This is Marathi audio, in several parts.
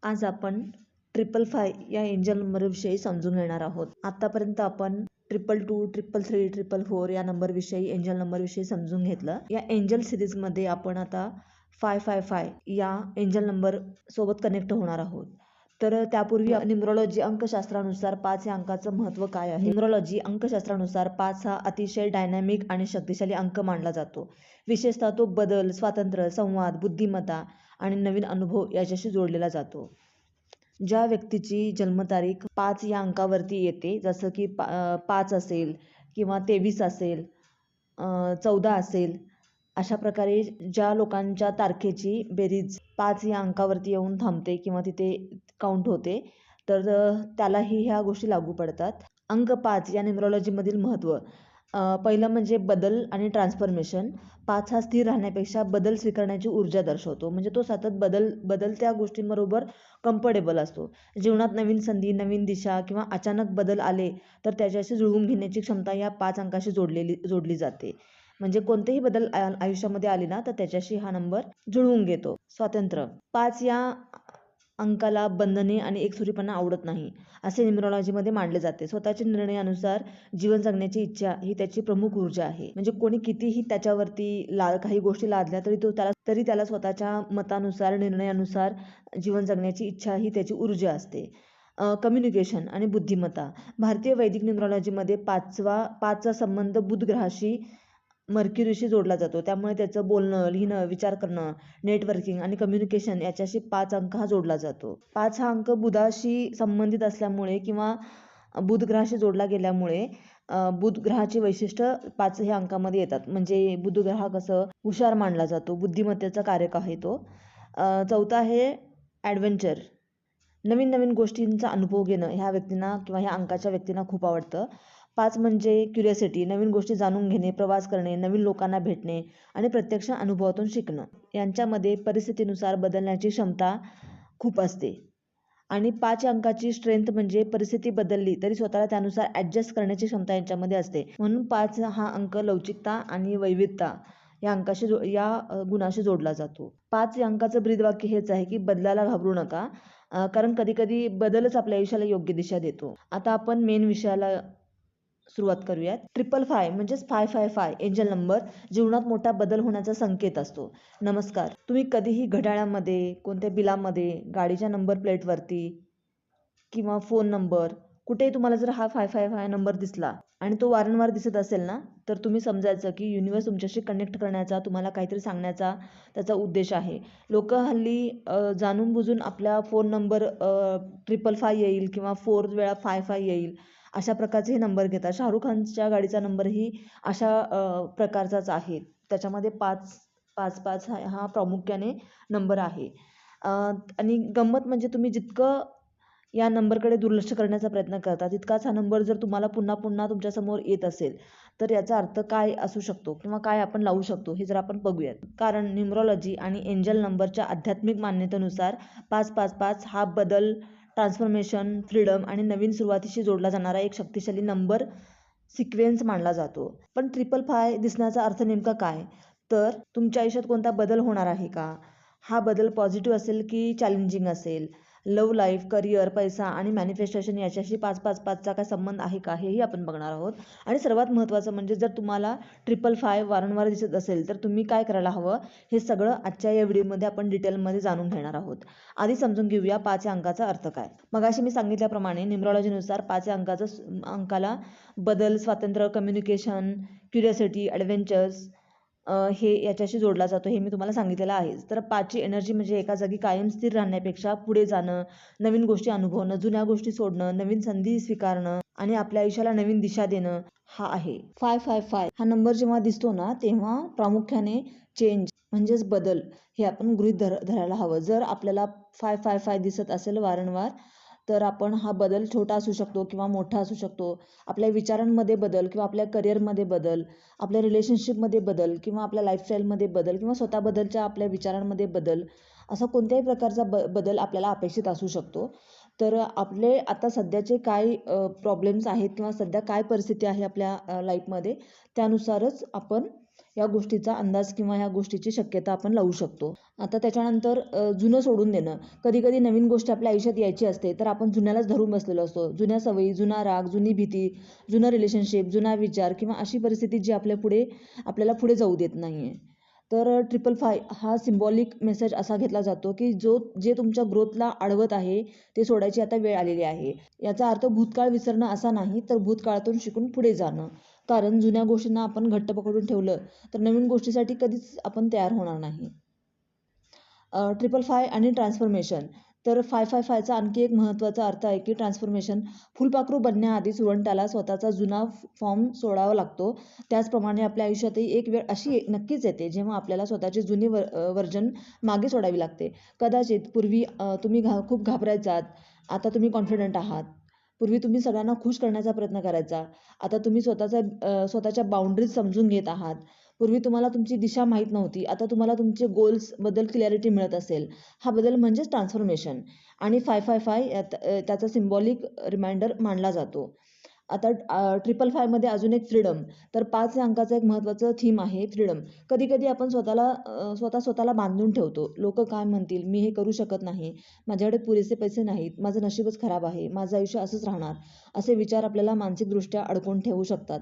आज आपण 555 या एंजल नंबरविषयी समजून घेणार आहोत. आतापर्यंत आपण 222, 333, 444 या नंबरविषयी एंजल नंबरविषयी समजून घेतलं. या एंजल सिरीजमध्ये आपण आता 555 या एंजल नंबर सोबत कनेक्ट होणार आहोत. तर त्यापूर्वी न्यूमरोलॉजी अंकशास्त्रानुसार 5 या अंकाचं महत्त्व काय आहे? न्यूमरोलॉजी अंकशास्त्रानुसार 5 हा अतिशय डायनॅमिक आणि शक्तिशाली अंक मानला जातो. विशेषतः तो बदल, स्वातंत्र्य, संवाद, बुद्धिमत्ता आणि नवीन अनुभव याच्याशी जोडलेला जातो. ज्या व्यक्तीची जन्मतारीख 5 या अंकावरती येते, जसं की 5 असेल किंवा 23 असेल, 14 असेल, अशा प्रकारे ज्या लोकांच्या तारखेची बेरीज 5 या अंकावरती येऊन थांबते किंवा तिथे काउंट होते, तर त्यालाही ह्या गोष्टी लागू पडतात. अंक 5 या न्यूमरोलॉजीमधील महत्त्व. पहिलं म्हणजे बदल आणि ट्रान्सफॉर्मेशन. 5 हा स्थिर राहण्यापेक्षा बदल स्वीकारण्याची ऊर्जा दर्शवतो. म्हणजे तो सतत बदलत्या गोष्टींबरोबर कम्फर्टेबल असतो. जीवनात नवीन संधी, नवीन दिशा किंवा अचानक बदल आले तर त्याच्याशी जुळवून घेण्याची क्षमता या 5 अंकाशी जोडली जाते. म्हणजे कोणतेही बदल आयुष्यामध्ये आले ना तर त्याच्याशी हा नंबर जुळवून घेतो. स्वातंत्र्य. 5 या अंकाला बंधने आणि एकसुरीपणा आवडत नाही, असे न्यूमरोलॉजीमध्ये मानले जाते. स्वतःच्या निर्णयानुसार जीवन जगण्याची इच्छा ही त्याची प्रमुख ऊर्जा आहे. म्हणजे कोणी कितीही त्याच्यावरती काही गोष्टी लादल्या तरी त्याला स्वतःच्या मतानुसार, निर्णयानुसार जीवन जगण्याची इच्छा ही त्याची ऊर्जा असते. कम्युनिकेशन आणि बुद्धिमत्ता. भारतीय वैदिक न्यूमरोलॉजीमध्ये 5चा संबंध बुध ग्रहाशी, मर्क्युरीशी जोडला जातो. त्यामुळे त्याचं बोलणं, लिहिणं, विचार करणं, नेटवर्किंग आणि कम्युनिकेशन याच्याशी 5 अंक हा जोडला जातो. 5 हा अंक बुधाशी संबंधित असल्यामुळे किंवा बुध ग्रहाशी जोडला गेल्यामुळे बुध ग्रहाची वैशिष्ट्य 5 ह्या अंकामध्ये येतात. म्हणजे बुध ग्रह कसं हुशार मानला जातो, बुद्धिमत्तेचा कारक आहे तो. चौथा आहे ॲडव्हेंचर. नवीन नवीन गोष्टींचा अनुभव घेणं ह्या व्यक्तींना किंवा ह्या अंकाच्या व्यक्तींना खूप आवडतं. 5 म्हणजे क्युरिओसिटी, नवीन गोष्टी जाणून घेणे, प्रवास करणे, नवीन लोकांना भेटणे आणि प्रत्यक्ष अनुभवातून शिकणं. यांच्यामध्ये परिस्थितीनुसार बदलण्याची क्षमता खूप असते. आणि 5 अंकाची स्ट्रेंथ म्हणजे परिस्थिती बदलली तरी स्वतःला त्यानुसार ॲडजस्ट करण्याची क्षमता यांच्यामध्ये असते. म्हणून 5 हा अंक लवचिकता आणि वैविध्यता या गुणाशी जोडला जातो. 5 या अंकाचं ब्रीदवाक्य हेच आहे की बदलाला घाबरू नका, कारण कधीकधी बदलच आपल्या आयुष्याला योग्य दिशा देतो. आता आपण मेन विषयाला सुरुवात करूयात. 555 म्हणजेच 555 एंजल नंबर जीवनात मोठा बदल होण्याचा संकेत असतो. नमस्कार. तुम्ही कधीही घड्याळामध्ये, कोणत्या बिलामध्ये, गाडीच्या नंबर प्लेटवरती किंवा फोन नंबर कुठेही तुम्हाला जर हा 555 नंबर दिसला आणि तो वारंवार दिसत असेल ना, तर तुम्ही समजायचं की युनिवर्स तुमच्याशी कनेक्ट करण्याचा, तुम्हाला काहीतरी सांगण्याचा त्याचा उद्देश आहे. लोक हल्ली जाणून बुजून आपल्या फोन नंबर 555 येईल किंवा 4 वेळा 55 येईल अशा प्रकारचे हे नंबर घेतात. शाहरुख खानच्या गाडीचा नंबरही अशा प्रकारचाच आहे. त्याच्यामध्ये 555 हा प्रामुख्याने नंबर आहे. आणि गंमत म्हणजे तुम्ही जितकं या नंबरकडे दुर्लक्ष करण्याचा प्रयत्न करता, तितकाच हा नंबर जर तुम्हाला पुन्हा पुन्हा तुमच्यासमोर येत असेल तर याचा अर्थ काय असू शकतो किंवा काय आपण लावू शकतो हे जर आपण बघूयात. कारण न्यूमरोलॉजी आणि एंजल नंबरच्या आध्यात्मिक मान्यतेनुसार 555 हा बदल, ट्रान्सफॉर्मेशन, फ्रीडम आणि नवीन सुरुवातीशी जोडला जाणारा एक शक्तिशाली नंबर सिक्वेन्स मानला जातो. पण 555 दिसण्याचा अर्थ नेमका काय? तर तुमच्या आयुष्यात कोणता बदल होणार आहे का? हा बदल पॉझिटिव्ह असेल की चॅलेंजिंग असेल? लव्ह लाईफ, करिअर, पैसा आणि मॅनिफेस्टेशन याच्याशी 555चा काय संबंध आहे का, हेही आपण बघणार आहोत. आणि सर्वात महत्त्वाचं म्हणजे जर तुम्हाला 555 वारंवार दिसत असेल तर तुम्ही काय करायला हवं, हे सगळं आजच्या या व्हिडिओमध्ये आपण डिटेलमध्ये जाणून घेणार आहोत. आधी समजून घेऊया 5 या अंकाचा अर्थ काय. मगाशी मी सांगितल्याप्रमाणे न्यूमरोलॉजीनुसार 5 या अंकाला बदल, स्वातंत्र्य, कम्युनिकेशन, क्युरिओसिटी, ॲडव्हेंचर्स हे याच्याशी जोडला जातो, हे मी तुम्हाला सांगितलेलं आहे. तर 5ची एनर्जी म्हणजे एका जागी कायम स्थिर राहण्यापेक्षा पुढे जाणं, नवीन गोष्टी अनुभवणं, जुन्या गोष्टी सोडणं, नवीन संधी स्वीकारणं आणि आपल्या आयुष्याला नवीन दिशा देणं हा आहे. 555 हा नंबर जेव्हा दिसतो ना, तेव्हा प्रामुख्याने चेंज म्हणजेच बदल हे आपण गृहीत धरायला हवं. जर आपल्याला 555 दिसत असेल वारंवार तर आपण हा बदल छोटा असू शकतो किंवा मोठा असू शकतो. आपल्या विचारांमध्ये बदल किंवा आपल्या करिअरमध्ये बदल, आपल्या रिलेशनशिपमध्ये बदल किंवा आपल्या लाईफस्टाईलमध्ये बदल किंवा स्वतःबद्दलच्या आपल्या विचारांमध्ये बदल, असा कोणत्याही प्रकारचा बदल आपल्याला अपेक्षित असू शकतो. तर आपले आता सध्याचे काय प्रॉब्लेम्स आहेत किंवा सध्या काय परिस्थिती आहे आपल्या लाईफमध्ये, त्यानुसारच आपण या गोष्टीचा अंदाज किंवा ह्या गोष्टीची शक्यता आपण लावू शकतो. आता त्याच्यानंतर जुनं सोडून देणं. कधी कधी नवीन गोष्ट आपल्या आयुष्यात यायची असते तर आपण जुन्यालाच धरून बसलेलो असतो. जुन्या सवयी, जुना राग, जुनी भीती, जुनं रिलेशनशिप, जुना विचार किंवा अशी परिस्थिती जी आपल्याला पुढे जाऊ देत नाहीये. तर 555 हा सिम्बॉलिक मेसेज असा घेतला जातो की जे तुमच्या ग्रोथला अडवत आहे ते सोडायची आता वेळ आलेली आहे. याचा अर्थ भूतकाळ विसरणं असा नाही, तर भूतकाळातून शिकून पुढे जाणं. कारण जुन्या गोष्टींना आपण घट्ट पकडून ठेवलं तर नवीन गोष्टीसाठी कधीच आपण तयार होणार नाही. 555 आणि ट्रान्सफॉर्मेशन. तर 555चा आणखी एक महत्त्वाचा अर्थ आहे की ट्रान्सफॉर्मेशन. फुलपाखरू बनण्याआधी सुरवंटाला स्वतःचा जुना फॉर्म सोडावा लागतो. त्याचप्रमाणे आपल्या आयुष्यातही एक वेळ अशी नक्कीच येते जेव्हा आपल्याला स्वतःची जुनी व्हर्जन मागे सोडावी लागते. कदाचित पूर्वी तुम्ही खूप घाबरायचात, आता तुम्ही कॉन्फिडंट आहात. पूर्वी तुम्ही सगळ्यांना खुश करण्याचा प्रयत्न करायचा, आता तुम्ही स्वतःच्या बाउंड्रीज समजून घेत आहात. पूर्वी तुम्हाला तुमची दिशा माहीत नव्हती, आता तुम्हाला तुमचे गोल्सबद्दल क्लॅरिटी मिळत असेल. हा बदल म्हणजेच ट्रान्सफॉर्मेशन. आणि 555 त्याचा सिम्बॉलिक रिमाइंडर मानला जातो. आता 555मध्ये अजून एक फ्रीडम. तर 5 या अंकाचं एक महत्त्वाचं थीम आहे फ्रीडम. कधी कधी आपण स्वतःला बांधून ठेवतो. लोक काय म्हणतील, मी हे करू शकत नाही, माझ्याकडे पुरेसे पैसे नाहीत, माझं नशीबच खराब आहे, माझं आयुष्य असंच राहणार, असे विचार आपल्याला मानसिकदृष्ट्या अडकवून ठेवू शकतात.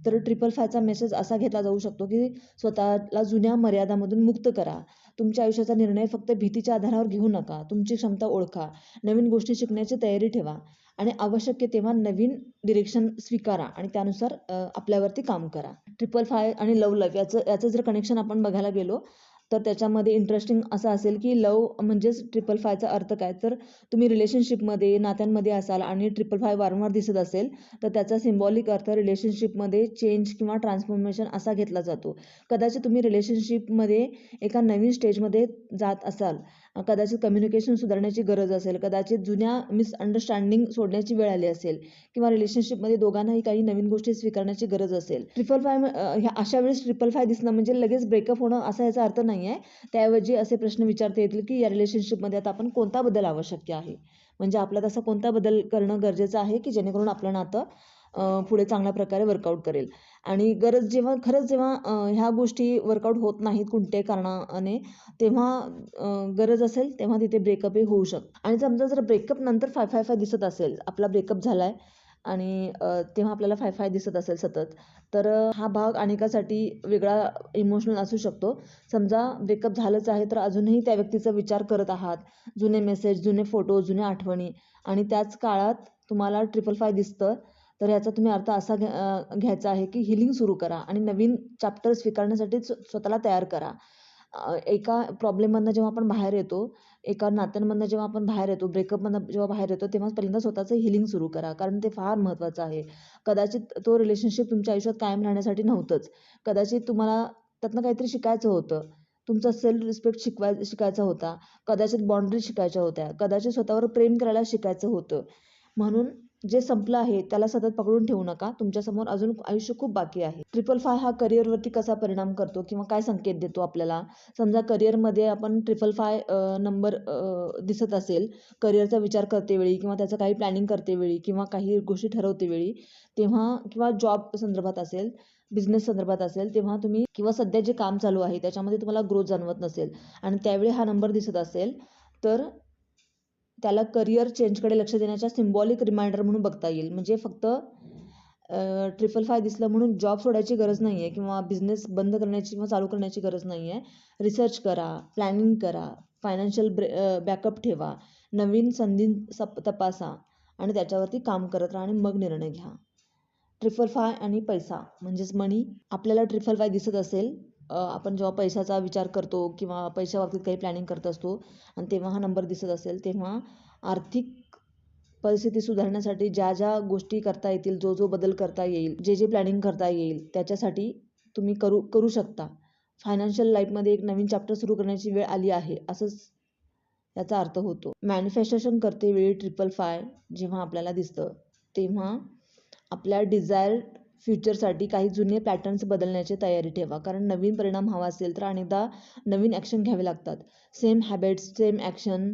तर 555चा मेसेज असा घेतला जाऊ शकतो की स्वतःला जुन्या मर्यादामधून मुक्त करा. तुमच्या आयुष्याचा निर्णय फक्त भीतीच्या आधारावर घेऊ नका. तुमची क्षमता ओळखा, नवीन गोष्टी शिकण्याची तयारी ठेवा आणि आवश्यक तेव्हा नवीन डिरेक्शन स्वीकारा आणि त्यानुसार आपल्यावरती काम करा. 555 आणि लव्ह याचं जर कनेक्शन आपण बघायला गेलो तर त्याच्यामध्ये इंटरेस्टिंग असं असेल की लव्ह म्हणजेच 555चा अर्थ काय, तर तुम्ही रिलेशनशिपमध्ये, नात्यांमध्ये असाल आणि 555 वारंवार दिसत असेल तर त्याचा सिम्बॉलिक अर्थ रिलेशनशिपमध्ये चेंज किंवा ट्रान्सफॉर्मेशन असा घेतला जातो. कदाचित तुम्ही रिलेशनशिपमध्ये एका नवीन स्टेजमध्ये जात असाल, कदाचित कम्युनिकेशन सुधारण्याची गरज असेल, कदाचित जुन्या मिसअंडरस्टँडिंग सोडण्याची वेळ आली असेल किंवा रिलेशनशिपमध्ये दोघांनाही काही नवीन गोष्टी स्वीकारण्याची गरज असेल. 555 ह्या अशा वेळेस 555 दिसणं म्हणजे लगेच ब्रेकअप होणं असा याचा अर्थ नाही आहे. त्याऐवजी असे प्रश्न विचारता येतील की या रिलेशनशिपमध्ये आता आपण कोणता बदल आवश्यक आहे, म्हणजे आपल्यात असा कोणता बदल करणं गरजेचं आहे की जेणेकरून आपलं नातं पुढे चांगल्या प्रकारे वर्कआउट करेल. आणि खरंच जेव्हा ह्या गोष्टी वर्कआउट होत नाहीत कोणत्याही कारणाने, तेव्हा गरज असेल तेव्हा तिथे ब्रेकअपही होऊ शकतं. आणि समजा जर ब्रेकअप नंतर 555 दिसत असेल, आपला ब्रेकअप झालाय आणि तेव्हा आपल्याला 555 दिसत असेल सतत, तर हा भाग अनेकासाठी वेगळा इमोशनल असू शकतो. समजा ब्रेकअप झालंच आहे तर अजूनही त्या व्यक्तीचा विचार करत आहात, जुने मेसेज, जुने फोटो, जुन्या आठवणी, आणि त्याच काळात तुम्हाला 555 दिसतं, तर याचा तुम्ही अर्थ असा घ्यायचा आहे की हिलिंग सुरू करा आणि नवीन चॅप्टर स्वीकारण्यासाठी स्वतःला तयार करा. एका प्रॉब्लेममधनं जेव्हा आपण बाहेर येतो, एका नात्यांमधनं जेव्हा आपण बाहेर येतो, ब्रेकअपमधनं जेव्हा बाहेर येतो, तेव्हा पहिल्यांदा स्वतःचं हिलिंग सुरू करा, कारण ते फार महत्त्वाचं आहे. कदाचित तो रिलेशनशिप तुमच्या आयुष्यात कायम राहण्यासाठी नव्हतंच. कदाचित तुम्हाला त्यातनं काहीतरी शिकायचं होतं. तुमचा सेल्फ रिस्पेक्ट शिकायचा होता. कदाचित बाउंड्रीज शिकायच्या होत्या. कदाचित स्वतःवर प्रेम करायला शिकायचं होतं. म्हणून जे संपलं आहे त्याला सतत पकडून ठेवू नका. तुमच्यासमोर अजून आयुष्य खूप बाकी आहे. 555 हा करिअरवरती कसा परिणाम करतो किंवा काय संकेत देतो आपल्याला? समजा करिअरमध्ये आपण 555 नंबर दिसत असेल, करिअरचा विचार करते वेळी किंवा त्याचं काही प्लॅनिंग करते वेळी किंवा काही गोष्टी ठरवते वेळी, तेव्हा किंवा जॉब संदर्भात असेल, बिझनेस संदर्भात असेल, तेव्हा तुम्ही किंवा सध्या जे काम चालू आहे त्याच्यामध्ये तुम्हाला ग्रोथ जाणवत नसेल आणि त्यावेळी हा नंबर दिसत असेल, तर त्याला करिअर चेंजकडे लक्ष देण्याच्या सिम्बॉलिक रिमाइंडर म्हणून बघता येईल. म्हणजे फक्त 555 दिसलं म्हणून जॉब सोडायची गरज नाही आहे किंवा बिझनेस बंद करण्याची किंवा चालू करण्याची गरज नाही आहे. रिसर्च करा, प्लॅनिंग करा, फायनान्शियल बॅकअप ठेवा, नवीन संधी तपासा आणि त्याच्यावरती काम करत राहा आणि मग निर्णय घ्या. 555 आणि पैसा म्हणजेच मनी. आपल्याला 555 दिसत असेल, आपण जेव्हा पैशाचा विचार करतो किंवा पैशाबाबतीत काही प्लॅनिंग करत असतो आणि तेव्हा हा नंबर दिसत असेल, तेव्हा आर्थिक परिस्थिती सुधारण्यासाठी ज्या गोष्टी करता येतील, जो बदल करता येईल, जे प्लॅनिंग करता येईल त्याच्यासाठी तुम्ही करू शकता. फायनान्शियल लाईफमध्ये एक नवीन चॅप्टर सुरू करण्याची वेळ आली आहे, असंच याचा अर्थ होतो. मॅनिफेस्टेशन करते वेळी 555 जेव्हा आपल्याला दिसतं, तेव्हा आपल्या डिझायर्ड फ्युचरसाठी काही जुने पॅटर्न्स बदलण्याची तयारी ठेवा. कारण नवीन परिणाम हवा असेल तर अनेकदा नवीन ॲक्शन घ्यावे लागतात. सेम हॅबिट्स, सेम ॲक्शन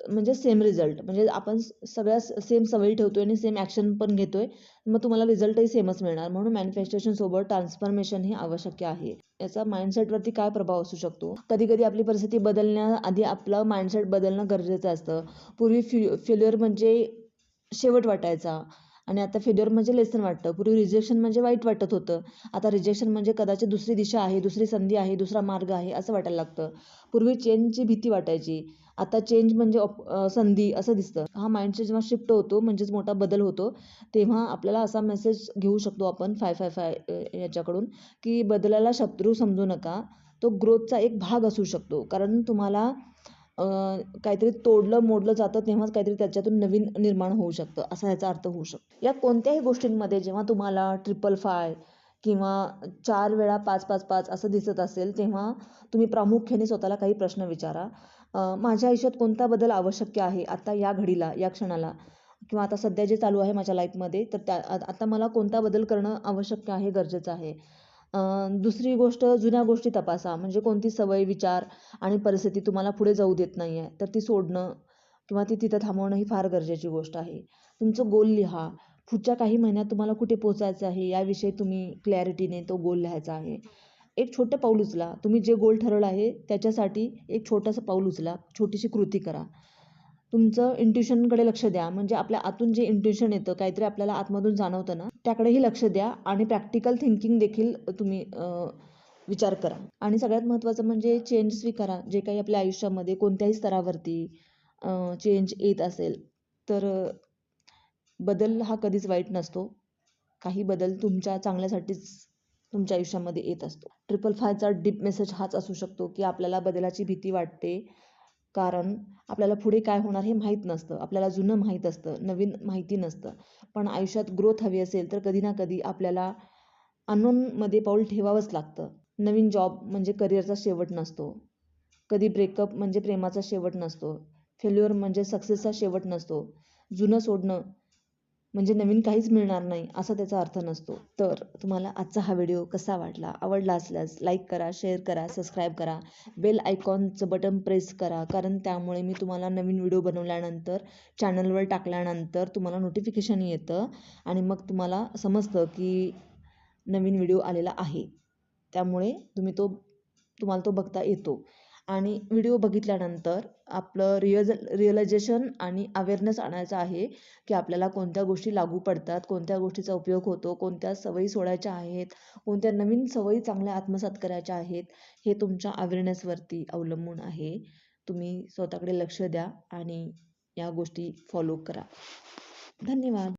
म्हणजे सेम रिझल्ट, म्हणजे आपण सगळ्या सेम सवयी ठेवतोय आणि सेम ॲक्शन पण घेतोय, मग तुम्हाला रिझल्टही सेमच मिळणार. म्हणून मॅनिफेस्टेशन सोबत ट्रान्सफॉर्मेशन ही आवश्यक आहे. याचा माइंडसेटवरती काय प्रभाव असू शकतो? कधी कधी आपली परिस्थिती बदलण्याआधी आपलं माइंडसेट बदलणं गरजेचं असतं. पूर्वी फेल्युअर म्हणजे शेवट वाटायचा आणि आता फेल्युअर म्हणजे लेसन वाटतं. पूर्वी रिजेक्शन म्हणजे वाईट वाटत होतं, आता रिजेक्शन म्हणजे कदाचित दुसरी दिशा आहे, दुसरी संधी आहे, दुसरा मार्ग आहे असं वाटायला लागतं. पूर्वी चेंजची भीती वाटायची, आता चेंज म्हणजे संधी असं दिसतं. हा माइंडसेट जेव्हा शिफ्ट होतो म्हणजेच मोठा बदल होतो, तेव्हा आपल्याला असा मेसेज घेऊ शकतो आपण 555 याच्याकडून, की बदलाला शत्रू समजू नका, तो ग्रोथचा एक भाग असू शकतो. कारण तुम्हाला काहीतरी तोडलं मोडलं जातं तेव्हाच काहीतरी त्याच्यातून नवीन निर्माण होऊ शकतं, असा याचा अर्थ होऊ शकतो. या कोणत्याही गोष्टींमध्ये जेव्हा तुम्हाला 555 किंवा 4 वेळा 555 असं दिसत असेल, तेव्हा तुम्ही प्रामुख्याने स्वतःला काही प्रश्न विचारा. माझ्या आयुष्यात कोणता बदल आवश्यक आहे आता या घडीला, या क्षणाला, किंवा आता सध्या जे चालू आहे माझ्या लाईफमध्ये, तर आता मला कोणता बदल करणं आवश्यक आहे, गरजेचं आहे. दुसरी गोष्ट, जुन्या गोष्टी तपासा. म्हणजे कोणती सवय, विचार आणि परिस्थिती तुम्हाला पुढे जाऊ देत नाही आहे, तर ती सोडणं किंवा ती तिथं थांबवणं ही फार गरजेची गोष्ट आहे. तुमचं गोल लिहा. पुढच्या काही महिन्यात तुम्हाला कुठे पोहोचायचं आहे याविषयी तुम्ही क्लॅरिटीने तो गोल लिहायचा आहे. एक छोटं पाऊल उचला. तुम्ही जे गोल ठरवलं आहे त्याच्यासाठी एक छोटंसं पाऊल उचला, छोटीशी कृती करा. तुमचं इंट्युशनकडे लक्ष द्या. म्हणजे आपल्या आतून जे इंट्युशन येतं, काहीतरी आपल्याला आतमधून जाणवतं ना, त्याकडेही लक्ष द्या आणि प्रॅक्टिकल थिंकिंग देखील तुम्ही विचार करा. आणि सगळ्यात महत्त्वाचं म्हणजे चेंज स्वीकारा. जे काही आपल्या आयुष्यामध्ये कोणत्याही स्तरावरती चेंज येत असेल, तर बदल हा कधीच वाईट नसतो. काही बदल तुमच्या चांगल्यासाठीच तुमच्या आयुष्यामध्ये येत असतो. 555चा डीप मेसेज हाच असू शकतो, की आपल्याला बदलाची भीती वाटते, कारण आपल्याला पुढे काय होणार हे माहीत नसतं. आपल्याला जुनं माहीत असतं, नवीन माहिती नसतं. पण आयुष्यात ग्रोथ हवी असेल तर कधी ना कधी आपल्याला अननोनमध्ये पाऊल ठेवावंच लागतं. नवीन जॉब म्हणजे करिअरचा शेवट नसतो. कधी ब्रेकअप म्हणजे प्रेमाचा शेवट नसतो. फेल्युअर म्हणजे सक्सेसचा शेवट नसतो. जुनं सोडणं म्हणजे नवीन काहीच मिळणार नाही असा त्याचा अर्थ नसतो. तर तुम्हाला आजचा हा व्हिडिओ कसा वाटला? आवडला असल्यास लाईक करा, शेअर करा, सबस्क्राईब करा, बेल आयकॉनचं बटन प्रेस करा, कारण त्यामुळे मी तुम्हाला नवीन व्हिडिओ बनवल्यानंतर, चॅनलवर टाकल्यानंतर तुम्हाला नोटिफिकेशन येतं आणि मग तुम्हाला समजतं की नवीन व्हिडिओ आलेला आहे. त्यामुळे तुम्हाला तो बघता येतो. आणि व्हिडिओ बघितल्यानंतर आपलं रिअलायझेशन आणि अवेअरनेस आणायचं आहे, की आपल्याला कोणत्या गोष्टी लागू पडतात, कोणत्या गोष्टीचा उपयोग होतो, कोणत्या सवयी सोडायच्या आहेत, कोणत्या नवीन सवयी चांगल्या आत्मसात करायच्या आहेत, हे तुमच्या अवेअरनेसवरती अवलंबून आहे. तुम्ही स्वतःकडे लक्ष द्या आणि या गोष्टी फॉलो करा. धन्यवाद.